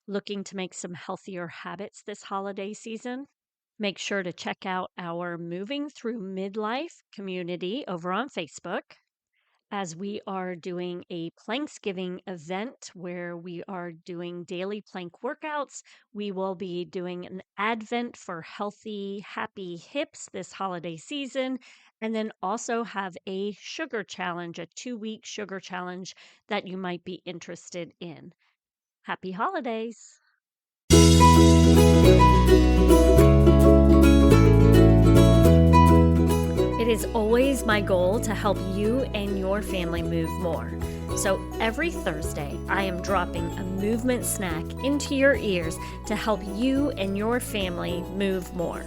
Looking to make some healthier habits this holiday season? Make sure to check out our Moving Through Midlife community over on Facebook, as we are doing a Planksgiving event where we are doing daily plank workouts. We will be doing an Advent for healthy, happy hips this holiday season, and then also have a sugar challenge, a 2-week sugar challenge that you might be interested in. Happy holidays! It is always my goal to help you and your family move more. So every Thursday, I am dropping a movement snack into your ears to help you and your family move more.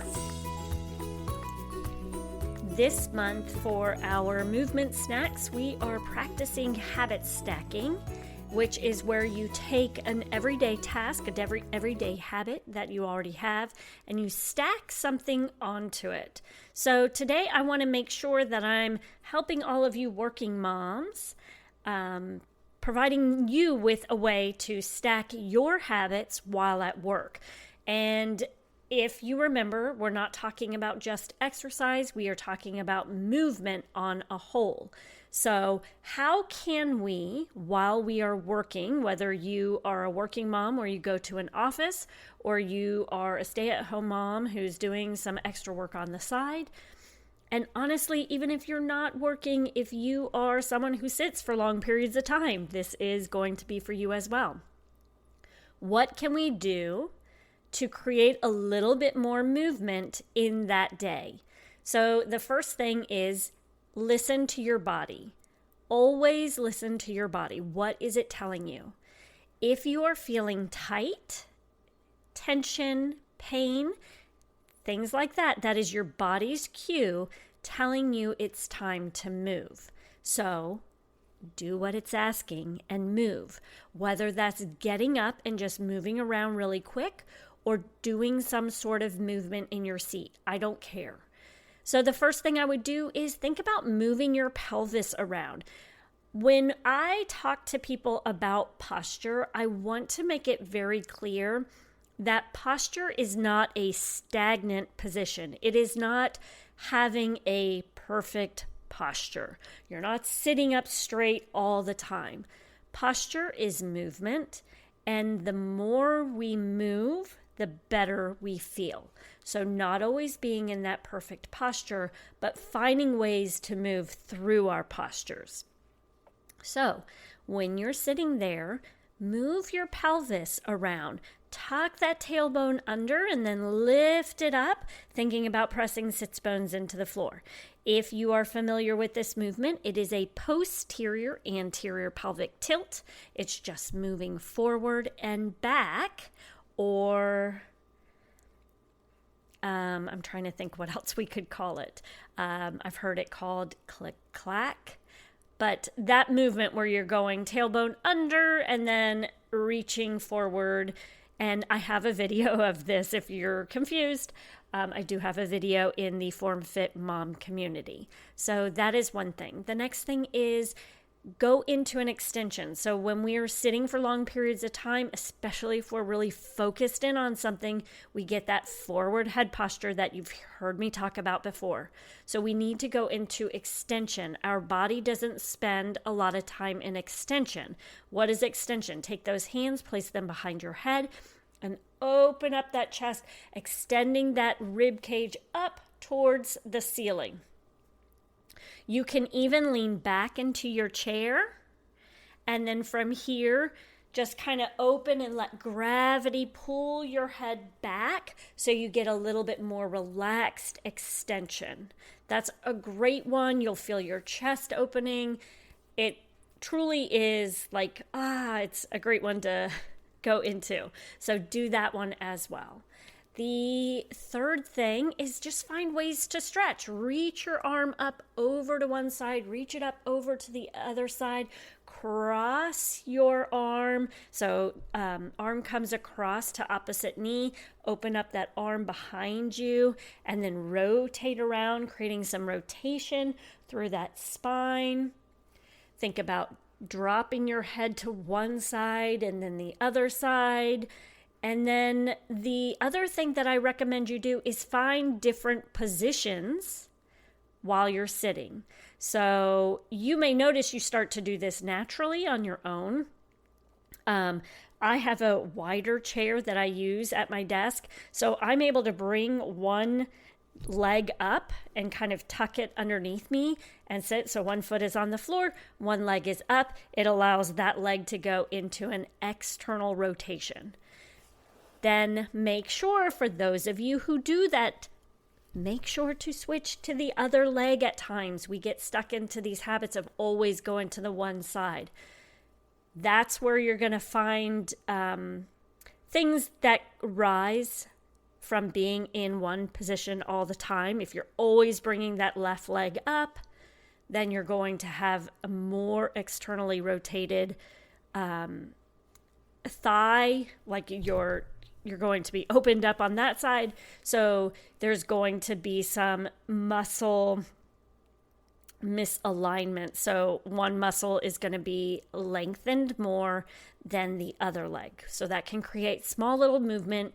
This month for our movement snacks, we are practicing habit stacking, which is where you take an everyday task, an everyday habit that you already have, and you stack something onto it. So today I want to make sure that I'm helping all of you working moms, providing you with a way to stack your habits while at work. And if you remember, we're not talking about just exercise, we are talking about movement on a whole. So how can we, while we are working, whether you are a working mom or you go to an office, or you are a stay-at-home mom who's doing some extra work on the side, and honestly, even if you're not working, if you are someone who sits for long periods of time, this is going to be for you as well. What can we do to create a little bit more movement in that day? So the first thing is listen to your body. Always listen to your body. What is it telling you? If you are feeling tight, tension, pain, things like that, that is your body's cue telling you it's time to move. So do what it's asking and move, whether that's getting up and just moving around really quick or doing some sort of movement in your seat. I don't care. So the first thing I would do is think about moving your pelvis around. When I talk to people about posture, I want to make it very clear that posture is not a stagnant position. It is not having a perfect posture. You're not sitting up straight all the time. Posture is movement, and the more we move, the better we feel. So not always being in that perfect posture, but finding ways to move through our postures. So when you're sitting there, move your pelvis around. Tuck that tailbone under and then lift it up, thinking about pressing sits bones into the floor. If you are familiar with this movement, it is a posterior anterior pelvic tilt. It's just moving forward and back, or I'm trying to think what else we could call it. I've heard it called click-clack. But that movement where you're going tailbone under and then reaching forward. And I have a video of this if you're confused. I do have a video in the Form Fit Mom community. So that is one thing. The next thing is go into an extension. So when we are sitting for long periods of time, especially if we're really focused in on something, we get that forward head posture that you've heard me talk about before. So we need to go into extension. Our body doesn't spend a lot of time in extension. What is extension? Take those hands, place them behind your head, and open up that chest, extending that rib cage up towards the ceiling. You can even lean back into your chair, and then from here, just kind of open and let gravity pull your head back so you get a little bit more relaxed extension. That's a great one. You'll feel your chest opening. It truly is like, it's a great one to go into. So do that one as well. The third thing is just find ways to stretch. Reach your arm up over to one side, reach it up over to the other side, cross your arm. So arm comes across to opposite knee, open up that arm behind you, and then rotate around, creating some rotation through that spine. Think about dropping your head to one side and then the other side. And then the other thing that I recommend you do is find different positions while you're sitting. So you may notice you start to do this naturally on your own. I have a wider chair that I use at my desk, so I'm able to bring one leg up and kind of tuck it underneath me and sit. So one foot is on the floor, one leg is up. It allows that leg to go into an external rotation. Then make sure, for those of you who do that, make sure to switch to the other leg at times. We get stuck into these habits of always going to the one side. That's where you're going to find things that rise from being in one position all the time. If you're always bringing that left leg up, then you're going to have a more externally rotated thigh, like you're going to be opened up on that side. So there's going to be some muscle misalignment. So one muscle is going to be lengthened more than the other leg. So that can create small little movement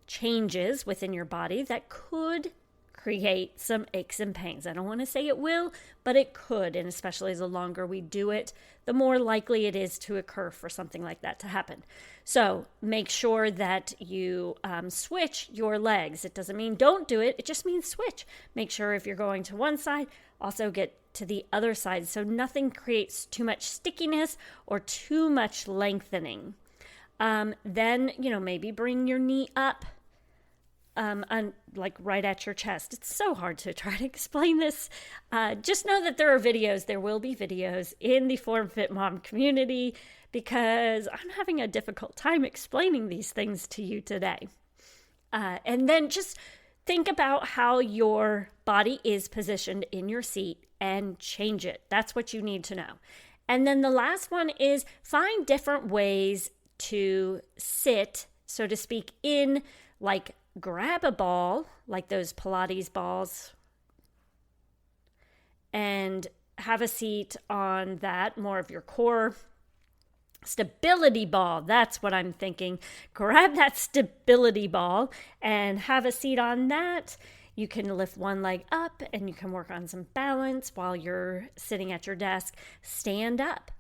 changes within your body that could create some aches and pains. I don't want to say it will, but it could. And especially the longer we do it, the more likely it is to occur for something like that to happen. So make sure that you switch your legs. It doesn't mean don't do it. It just means switch. Make sure if you're going to one side, also get to the other side so nothing creates too much stickiness or too much lengthening. Then, maybe bring your knee up like right at your chest. It's so hard to try to explain this. Just know that there are videos. There will be videos in the Form Fit Mom community because I'm having a difficult time explaining these things to you today. And then just think about how your body is positioned in your seat and change it. That's what you need to know. And then the last one is find different ways to sit, so to speak, in, like, grab a ball, like those Pilates balls, and have a seat on that, more of your core stability ball. That's what I'm thinking. Grab that stability ball and have a seat on that. You can lift one leg up and you can work on some balance while you're sitting at your desk. Stand up.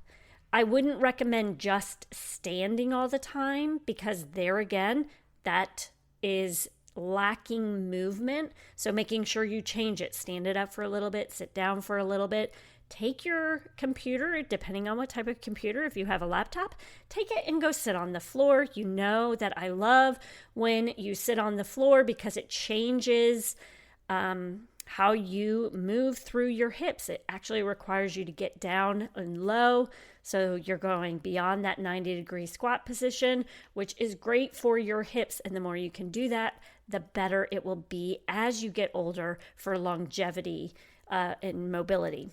I wouldn't recommend just standing all the time because there again, that is lacking movement. So making sure you change it. Stand it up for a little bit, sit down for a little bit. Take your computer, depending on what type of computer, if you have a laptop, take it and go sit on the floor. You know that I love when you sit on the floor because it changes how you move through your hips. It actually requires you to get down and low. So you're going beyond that 90-degree squat position, which is great for your hips. And the more you can do that, the better it will be as you get older for longevity and mobility.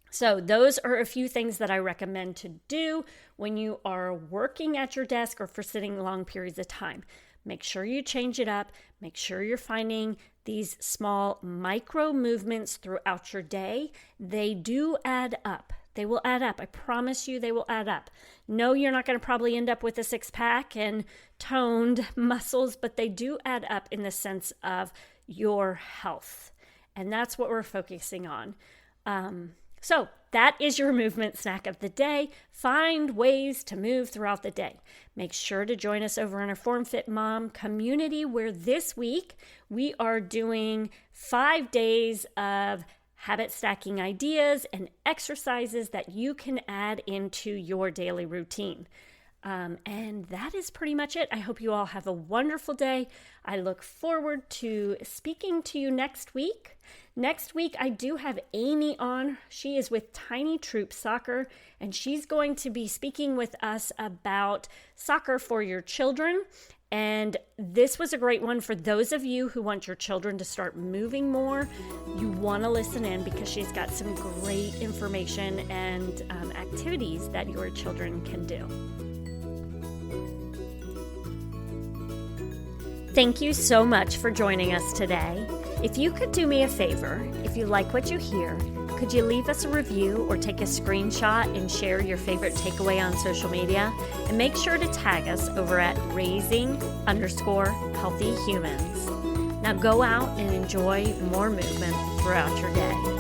So those are a few things that I recommend to do when you are working at your desk or for sitting long periods of time. Make sure you change it up. Make sure you're finding these small micro movements throughout your day. They do add up. They will add up. I promise you they will add up. No, you're not going to probably end up with a six-pack and toned muscles, but they do add up in the sense of your health. And that's what we're focusing on. So that is your movement snack of the day. Find ways to move throughout the day. Make sure to join us over in our Form Fit Mom community, where this week we are doing 5 days of habit stacking ideas and exercises that you can add into your daily routine. And that is pretty much it. I hope you all have a wonderful day. I look forward to speaking to you next week. Next week, I do have Amy on. She is with Tiny Troop Soccer, and she's going to be speaking with us about soccer for your children. And this was a great one for those of you who want your children to start moving more. You want to listen in because she's got some great information and activities that your children can do. Thank you so much for joining us today. If you could do me a favor, if you like what you hear, could you leave us a review or take a screenshot and share your favorite takeaway on social media? And make sure to tag us over at raising_healthy humans. Now go out and enjoy more movement throughout your day.